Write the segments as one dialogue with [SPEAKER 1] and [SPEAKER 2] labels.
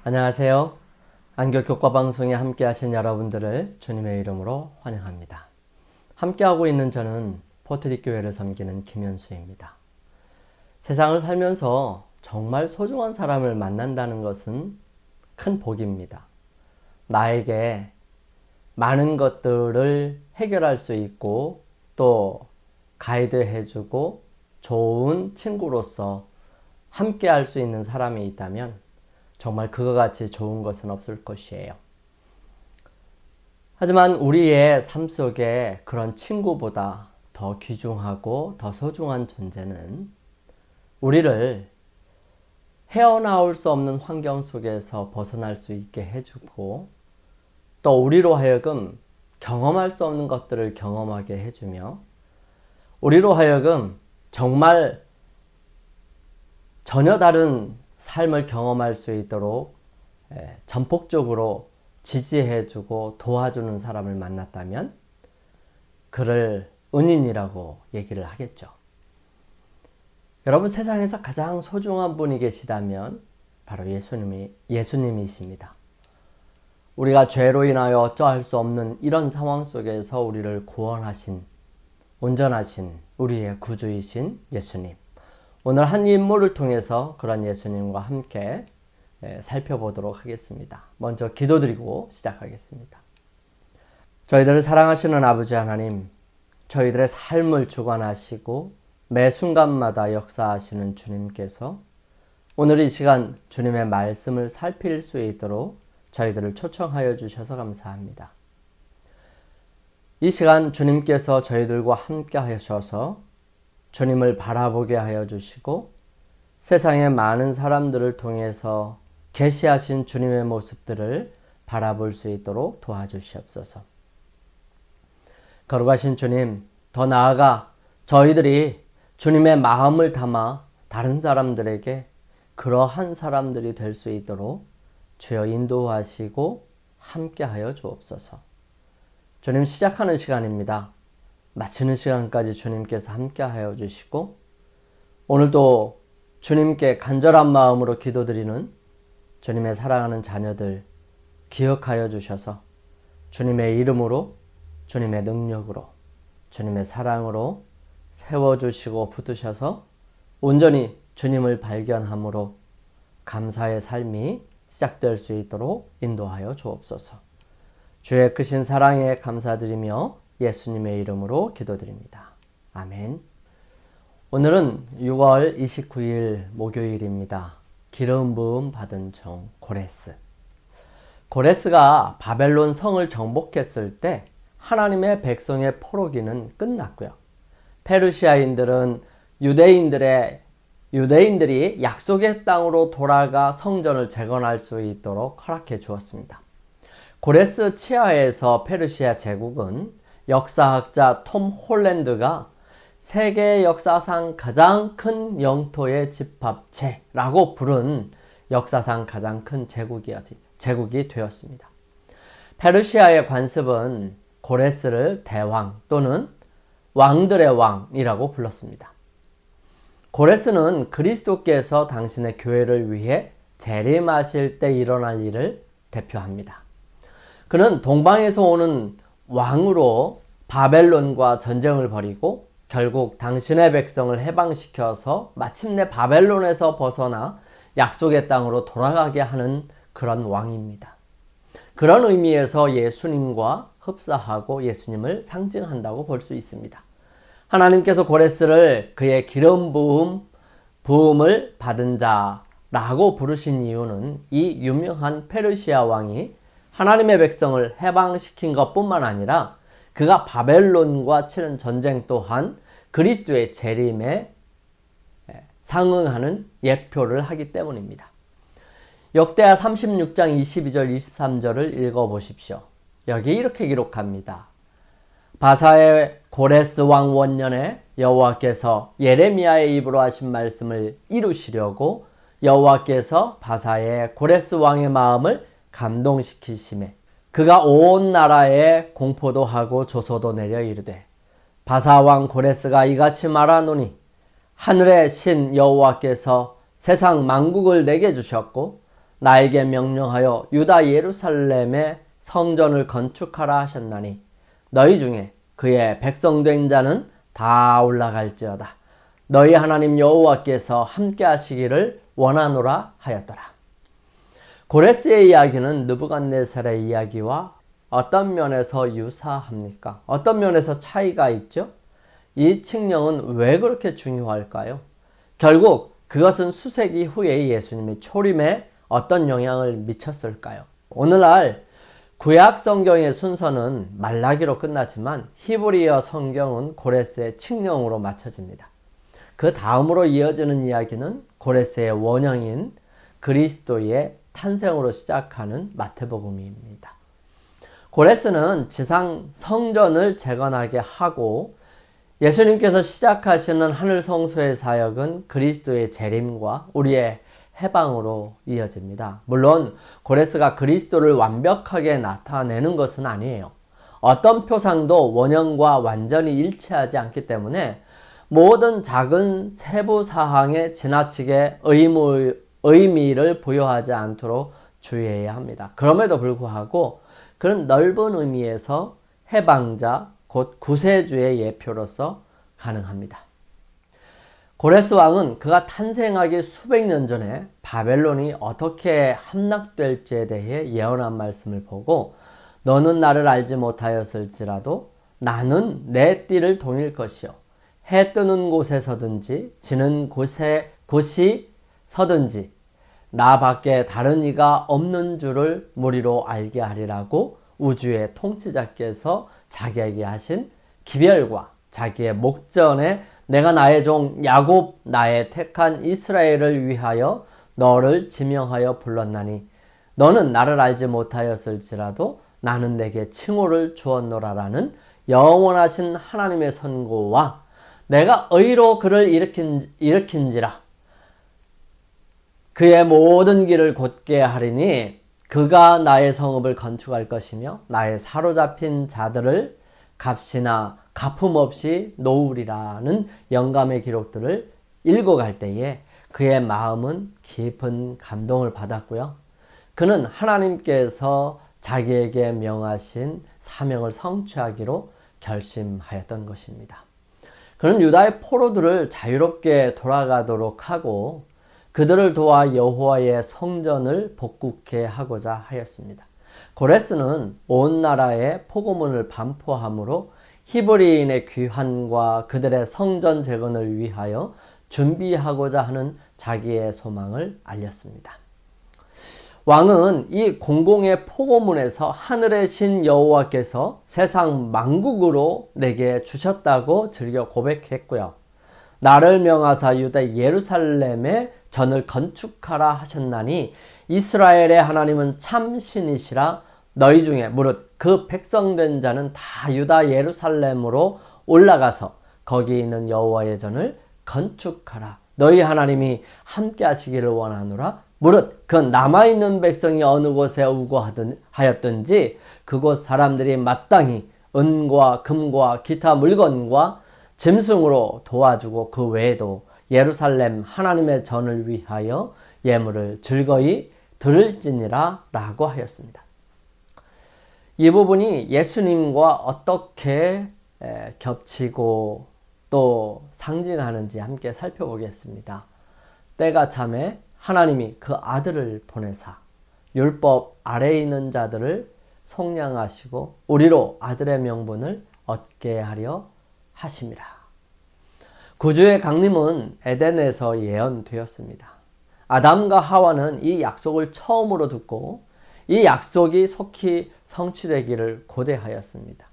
[SPEAKER 1] 안녕하세요. 안교교과방송에 함께하신 여러분들을 주님의 이름으로 환영합니다. 함께하고 있는 저는 포트릭교회를 섬기는 김현수입니다. 세상을 살면서 정말 소중한 사람을 만난다는 것은 큰 복입니다. 나에게 많은 것들을 해결할 수 있고 또 가이드해주고 좋은 친구로서 함께할 수 있는 사람이 있다면 정말 그거 같이 좋은 것은 없을 것이에요. 하지만 우리의 삶 속에 그런 친구보다 더 귀중하고 더 소중한 존재는 우리를 헤어나올 수 없는 환경 속에서 벗어날 수 있게 해주고 또 우리로 하여금 경험할 수 없는 것들을 경험하게 해주며 우리로 하여금 정말 전혀 다른 삶을 경험할 수 있도록 전폭적으로 지지해주고 도와주는 사람을 만났다면 그를 은인이라고 얘기를 하겠죠. 여러분, 세상에서 가장 소중한 분이 계시다면 바로 예수님이십니다. 우리가 죄로 인하여 어쩌할 수 없는 이런 상황 속에서 우리를 구원하신 온전하신 우리의 구주이신 예수님. 오늘 한 인물을 통해서 그런 예수님과 함께 살펴보도록 하겠습니다. 먼저 기도드리고 시작하겠습니다. 저희들을 사랑하시는 아버지 하나님, 저희들의 삶을 주관하시고 매 순간마다 역사하시는 주님께서 오늘 이 시간 주님의 말씀을 살필 수 있도록 저희들을 초청하여 주셔서 감사합니다. 이 시간 주님께서 저희들과 함께 하셔서 주님을 바라보게 하여 주시고 세상의 많은 사람들을 통해서 계시하신 주님의 모습들을 바라볼 수 있도록 도와주시옵소서. 거룩하신 주님, 더 나아가 저희들이 주님의 마음을 담아 다른 사람들에게 그러한 사람들이 될 수 있도록 주여 인도하시고 함께하여 주옵소서. 주님, 시작하는 시간입니다. 마치는 시간까지 주님께서 함께하여 주시고 오늘도 주님께 간절한 마음으로 기도드리는 주님의 사랑하는 자녀들 기억하여 주셔서 주님의 이름으로 주님의 능력으로 주님의 사랑으로 세워주시고 붙드셔서 온전히 주님을 발견함으로 감사의 삶이 시작될 수 있도록 인도하여 주옵소서. 주의 크신 사랑에 감사드리며 예수님의 이름으로 기도드립니다. 아멘. 오늘은 6월 29일 목요일입니다. 기름 부음 받은 종 고레스. 고레스가 바벨론 성을 정복했을 때 하나님의 백성의 포로기는 끝났고요. 페르시아인들은 유대인들이 약속의 땅으로 돌아가 성전을 재건할 수 있도록 허락해 주었습니다. 고레스 치하에서 페르시아 제국은 역사학자 톰 홀랜드가 세계 역사상 가장 큰 영토의 집합체라고 부른 역사상 가장 큰 제국이 되었습니다. 페르시아의 관습은 고레스를 대왕 또는 왕들의 왕이라고 불렀습니다. 고레스는 그리스도께서 당신의 교회를 위해 재림하실 때 일어날 일을 대표합니다. 그는 동방에서 오는 왕으로 바벨론과 전쟁을 벌이고 결국 당신의 백성을 해방시켜서 마침내 바벨론에서 벗어나 약속의 땅으로 돌아가게 하는 그런 왕입니다. 그런 의미에서 예수님과 흡사하고 예수님을 상징한다고 볼 수 있습니다. 하나님께서 고레스를 그의 기름 부음을 받은 자라고 부르신 이유는 이 유명한 페르시아 왕이 하나님의 백성을 해방시킨 것뿐만 아니라 그가 바벨론과 치른 전쟁 또한 그리스도의 재림에 상응하는 예표를 하기 때문입니다. 역대하 36장 22절 23절을 읽어보십시오. 여기 이렇게 기록합니다. 바사의 고레스 왕 원년에 여호와께서 예레미야의 입으로 하신 말씀을 이루시려고 여호와께서 바사의 고레스 왕의 마음을 감동시키심에 그가 온 나라에 공포도 하고 조소도 내려 이르되 바사왕 고레스가 이같이 말하노니 하늘의 신 여호와께서 세상 만국을 내게 주셨고 나에게 명령하여 유다 예루살렘에 성전을 건축하라 하셨나니 너희 중에 그의 백성된 자는 다 올라갈지어다. 너희 하나님 여호와께서 함께 하시기를 원하노라 하였더라. 고레스의 이야기는 느부갓네살의 이야기와 어떤 면에서 유사합니까? 어떤 면에서 차이가 있죠? 이 칙령은 왜 그렇게 중요할까요? 결국 그것은 수세기 후에 예수님이 초림에 어떤 영향을 미쳤을까요? 오늘날 구약 성경의 순서는 말라기로 끝나지만 히브리어 성경은 고레스의 칙령으로 맞춰집니다. 그 다음으로 이어지는 이야기는 고레스의 원형인 그리스도의 탄생으로 시작하는 마태복음입니다. 고레스는 지상 성전을 재건하게 하고 예수님께서 시작하시는 하늘 성소의 사역은 그리스도의 재림과 우리의 해방으로 이어집니다. 물론 고레스가 그리스도를 완벽하게 나타내는 것은 아니에요. 어떤 표상도 원형과 완전히 일치하지 않기 때문에 모든 작은 세부 사항에 지나치게 의미를 부여하지 않도록 주의해야 합니다. 그럼에도 불구하고 그런 넓은 의미에서 해방자, 곧 구세주의 예표로서 가능합니다. 고레스 왕은 그가 탄생하기 수백 년 전에 바벨론이 어떻게 함락될지에 대해 예언한 말씀을 보고 너는 나를 알지 못하였을지라도 나는 내 띠를 동일 것이요 해 뜨는 곳에 서든지 지는 곳이 서든지 나 밖에 다른 이가 없는 줄을 무리로 알게 하리라고 우주의 통치자께서 자기에게 하신 기별과 자기의 목전에 내가 나의 종 야곱 나의 택한 이스라엘을 위하여 너를 지명하여 불렀나니 너는 나를 알지 못하였을지라도 나는 내게 칭호를 주었노라라는 영원하신 하나님의 선고와 내가 의로 그를 일으킨지라 그의 모든 길을 곧게 하리니 그가 나의 성읍을 건축할 것이며 나의 사로잡힌 자들을 값이나 가품 없이 놓으리라는 영감의 기록들을 읽어갈 때에 그의 마음은 깊은 감동을 받았고요. 그는 하나님께서 자기에게 명하신 사명을 성취하기로 결심하였던 것입니다. 그는 유다의 포로들을 자유롭게 돌아가도록 하고 그들을 도와 여호와의 성전을 복국해 하고자 하였습니다. 고레스는 온 나라에 포고문을 반포함으로 히브리인의 귀환과 그들의 성전 재건을 위하여 준비하고자 하는 자기의 소망을 알렸습니다. 왕은 이 공공의 포고문에서 하늘의 신 여호와께서 세상 만국으로 내게 주셨다고 즐겨 고백했고요. 나를 명하사 유다 예루살렘에 전을 건축하라 하셨나니 이스라엘의 하나님은 참 신이시라 너희 중에 무릇 그 백성된 자는 다 유다 예루살렘으로 올라가서 거기 있는 여호와의 전을 건축하라. 너희 하나님이 함께 하시기를 원하노라. 무릇 그 남아있는 백성이 어느 곳에 우거하였든지 그곳 사람들이 마땅히 은과 금과 기타 물건과 짐승으로 도와주고 그 외에도 예루살렘 하나님의 전을 위하여 예물을 즐거이 드릴지니라 라고 하였습니다. 이 부분이 예수님과 어떻게 겹치고 또 상징하는지 함께 살펴보겠습니다. 때가 참에 하나님이 그 아들을 보내사 율법 아래에 있는 자들을 속량하시고 우리로 아들의 명분을 얻게 하려 하심이라. 구주의 강림은 에덴에서 예언되었습니다. 아담과 하와는 이 약속을 처음으로 듣고 이 약속이 속히 성취되기를 고대하였습니다.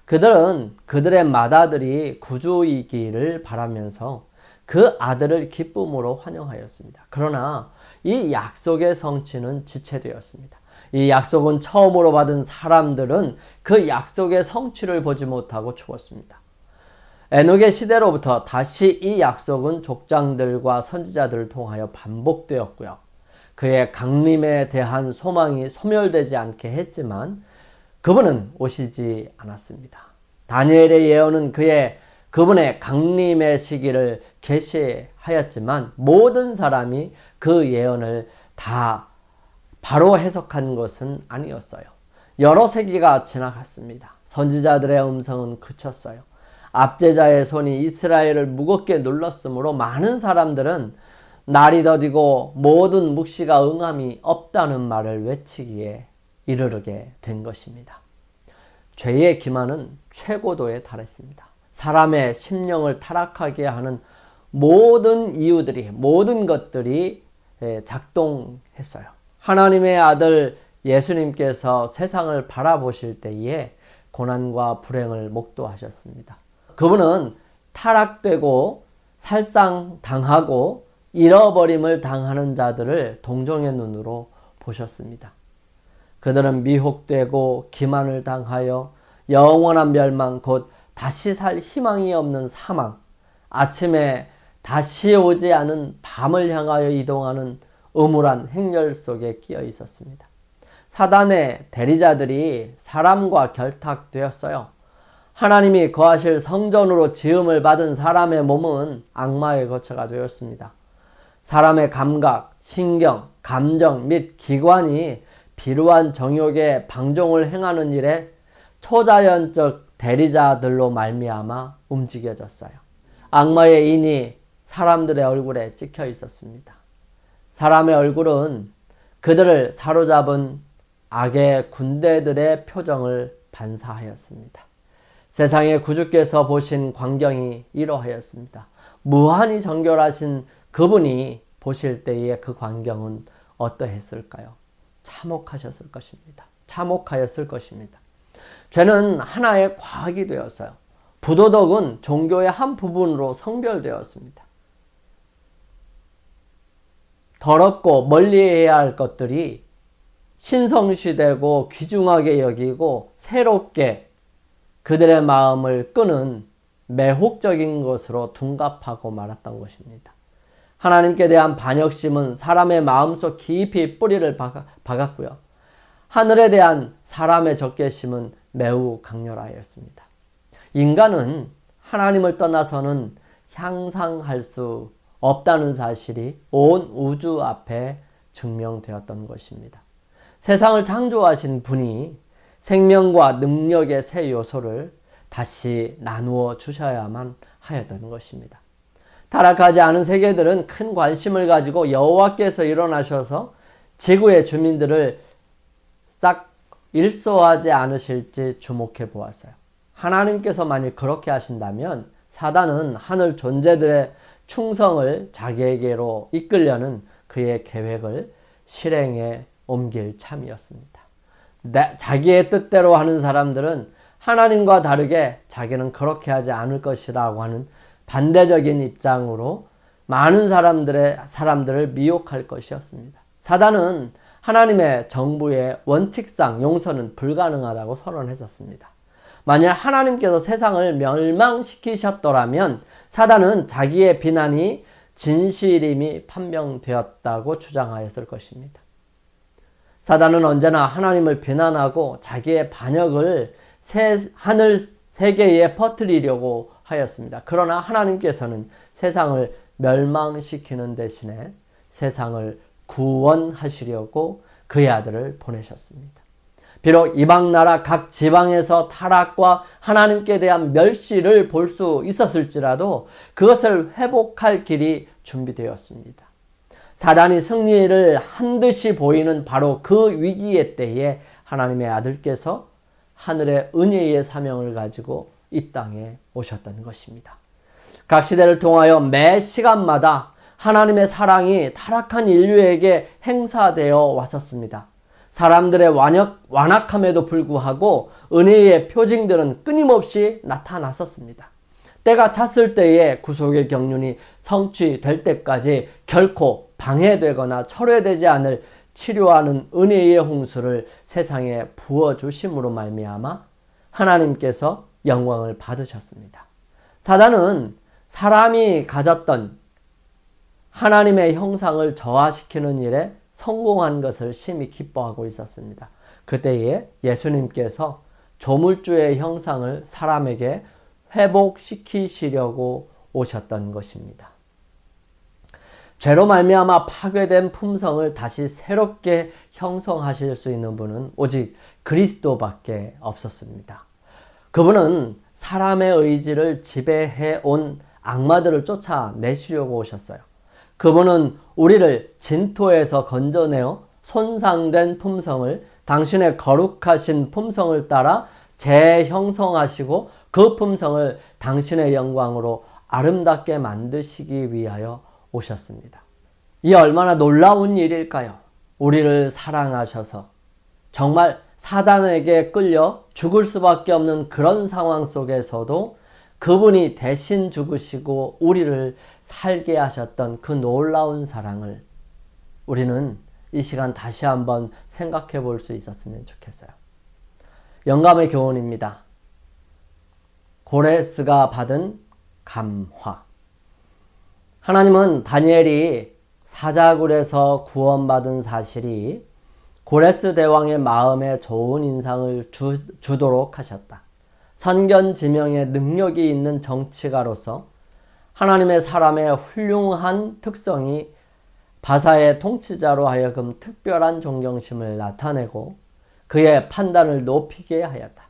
[SPEAKER 1] 그들은 그들의 맏아들이 구주이기를 바라면서 그 아들을 기쁨으로 환영하였습니다. 그러나 이 약속의 성취는 지체되었습니다. 이 약속은 처음으로 받은 사람들은 그 약속의 성취를 보지 못하고 죽었습니다. 에녹의 시대로부터 다시 이 약속은 족장들과 선지자들을 통하여 반복되었고요. 그의 강림에 대한 소망이 소멸되지 않게 했지만 그분은 오시지 않았습니다. 다니엘의 예언은 그분의 강림의 시기를 계시하였지만 모든 사람이 그 예언을 다 바로 해석한 것은 아니었어요. 여러 세기가 지나갔습니다. 선지자들의 음성은 그쳤어요. 압제자의 손이 이스라엘을 무겁게 눌렀으므로 많은 사람들은 날이 더디고 모든 묵시가 응함이 없다는 말을 외치기에 이르게 된 것입니다. 죄의 기만은 최고도에 달했습니다. 사람의 심령을 타락하게 하는 모든 것들이 작동했어요. 하나님의 아들 예수님께서 세상을 바라보실 때에 고난과 불행을 목도하셨습니다. 그분은 타락되고 살상당하고 잃어버림을 당하는 자들을 동정의 눈으로 보셨습니다. 그들은 미혹되고 기만을 당하여 영원한 멸망, 곧 다시 살 희망이 없는 사망, 아침에 다시 오지 않은 밤을 향하여 이동하는 음울한 행렬 속에 끼어 있었습니다. 사단의 대리자들이 사람과 결탁되었어요. 하나님이 거하실 성전으로 지음을 받은 사람의 몸은 악마의 거처가 되었습니다. 사람의 감각, 신경, 감정 및 기관이 비루한 정욕에 방종을 행하는 일에 초자연적 대리자들로 말미암아 움직여졌어요. 악마의 인이 사람들의 얼굴에 찍혀 있었습니다. 사람의 얼굴은 그들을 사로잡은 악의 군대들의 표정을 반사하였습니다. 세상의 구주께서 보신 광경이 이러하였습니다. 무한히 정결하신 그분이 보실 때의 그 광경은 어떠했을까요? 참혹하셨을 것입니다. 참혹하였을 것입니다. 죄는 하나의 과학이 되었어요. 부도덕은 종교의 한 부분으로 성별되었습니다. 더럽고 멀리해야 할 것들이 신성시되고 귀중하게 여기고 새롭게 그들의 마음을 끄는 매혹적인 것으로 둔갑하고 말았던 것입니다. 하나님께 대한 반역심은 사람의 마음속 깊이 뿌리를 박았고요. 하늘에 대한 사람의 적개심은 매우 강렬하였습니다. 인간은 하나님을 떠나서는 향상할 수 없다는 사실이 온 우주 앞에 증명되었던 것입니다. 세상을 창조하신 분이 생명과 능력의 새 요소를 다시 나누어 주셔야만 하였던 것입니다. 타락하지 않은 세계들은 큰 관심을 가지고 여호와께서 일어나셔서 지구의 주민들을 싹 일소하지 않으실지 주목해 보았어요. 하나님께서 만일 그렇게 하신다면 사단은 하늘 존재들의 충성을 자기에게로 이끌려는 그의 계획을 실행에 옮길 참이었습니다. 자기의 뜻대로 하는 사람들은 하나님과 다르게 자기는 그렇게 하지 않을 것이라고 하는 반대적인 입장으로 많은 사람들을 미혹할 것이었습니다. 사단은 하나님의 정부의 원칙상 용서는 불가능하다고 선언했었습니다. 만약 하나님께서 세상을 멸망시키셨더라면 사단은 자기의 비난이 진실임이 판명되었다고 주장하였을 것입니다. 사단은 언제나 하나님을 비난하고 자기의 반역을 하늘 세계에 퍼뜨리려고 하였습니다. 그러나 하나님께서는 세상을 멸망시키는 대신에 세상을 구원하시려고 그의 아들을 보내셨습니다. 비록 이방 나라 각 지방에서 타락과 하나님께 대한 멸시를 볼 수 있었을지라도 그것을 회복할 길이 준비되었습니다. 사단이 승리를 한 듯이 보이는 바로 그 위기의 때에 하나님의 아들께서 하늘의 은혜의 사명을 가지고 이 땅에 오셨던 것입니다. 각 시대를 통하여 매 시간마다 하나님의 사랑이 타락한 인류에게 행사되어 왔었습니다. 사람들의 완악함에도 불구하고 은혜의 표징들은 끊임없이 나타났었습니다. 때가 찼을 때에 구속의 경륜이 성취될 때까지 결코 방해되거나 철회되지 않을 치료하는 은혜의 홍수를 세상에 부어주심으로 말미암아 하나님께서 영광을 받으셨습니다. 사단은 사람이 가졌던 하나님의 형상을 저하시키는 일에 성공한 것을 심히 기뻐하고 있었습니다. 그때에 예수님께서 조물주의 형상을 사람에게 회복시키시려고 오셨던 것입니다. 죄로 말미암아 파괴된 품성을 다시 새롭게 형성하실 수 있는 분은 오직 그리스도밖에 없었습니다. 그분은 사람의 의지를 지배해 온 악마들을 쫓아내시려고 오셨어요. 그분은 우리를 진토에서 건져내어 손상된 품성을 당신의 거룩하신 품성을 따라 재형성하시고 그 품성을 당신의 영광으로 아름답게 만드시기 위하여 오셨습니다. 이 얼마나 놀라운 일일까요? 우리를 사랑하셔서 정말 사단에게 끌려 죽을 수밖에 없는 그런 상황 속에서도 그분이 대신 죽으시고 우리를 살게 하셨던 그 놀라운 사랑을 우리는 이 시간 다시 한번 생각해 볼 수 있었으면 좋겠어요. 영감의 교훈입니다. 고레스가 받은 감화. 하나님은 다니엘이 사자굴에서 구원받은 사실이 고레스 대왕의 마음에 좋은 인상을 주도록 하셨다. 선견지명의 능력이 있는 정치가로서 하나님의 사람의 훌륭한 특성이 바사의 통치자로 하여금 특별한 존경심을 나타내고 그의 판단을 높이게 하였다.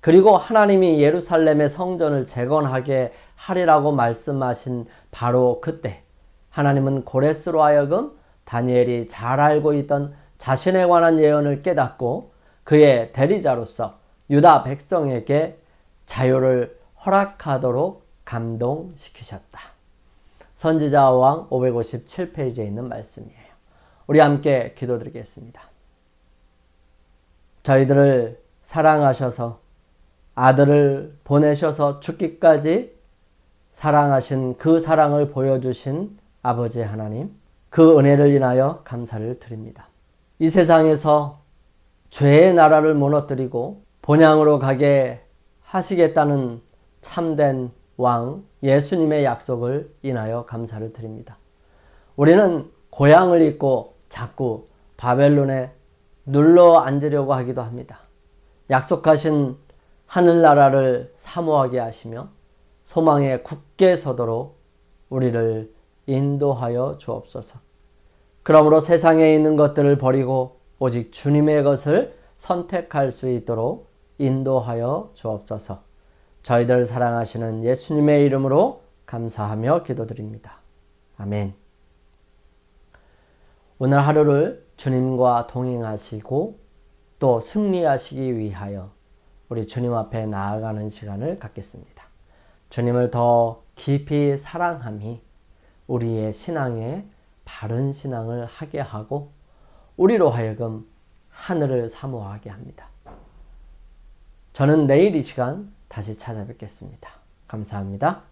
[SPEAKER 1] 그리고 하나님이 예루살렘의 성전을 재건하게 하리라고 말씀하신 바로 그때 하나님은 고레스로 하여금 다니엘이 잘 알고 있던 자신에 관한 예언을 깨닫고 그의 대리자로서 유다 백성에게 자유를 허락하도록 감동시키셨다. 선지자왕 557페이지에 있는 말씀이에요. 우리 함께 기도드리겠습니다. 저희들을 사랑하셔서 아들을 보내셔서 죽기까지 사랑하신 그 사랑을 보여주신 아버지 하나님, 그 은혜를 인하여 감사를 드립니다. 이 세상에서 죄의 나라를 무너뜨리고 본향으로 가게 하시겠다는 참된 왕 예수님의 약속을 인하여 감사를 드립니다. 우리는 고향을 잊고 자꾸 바벨론에 눌러 앉으려고 하기도 합니다. 약속하신 하늘나라를 사모하게 하시며 소망에 굳게 서도록 우리를 인도하여 주옵소서. 그러므로 세상에 있는 것들을 버리고 오직 주님의 것을 선택할 수 있도록 인도하여 주옵소서. 저희들 사랑하시는 예수님의 이름으로 감사하며 기도드립니다. 아멘. 오늘 하루를 주님과 동행하시고 또 승리하시기 위하여 우리 주님 앞에 나아가는 시간을 갖겠습니다. 주님을 더 깊이 사랑함이 우리의 신앙에 바른 신앙을 하게 하고 우리로 하여금 하늘을 사모하게 합니다. 저는 내일 이 시간 다시 찾아뵙겠습니다. 감사합니다.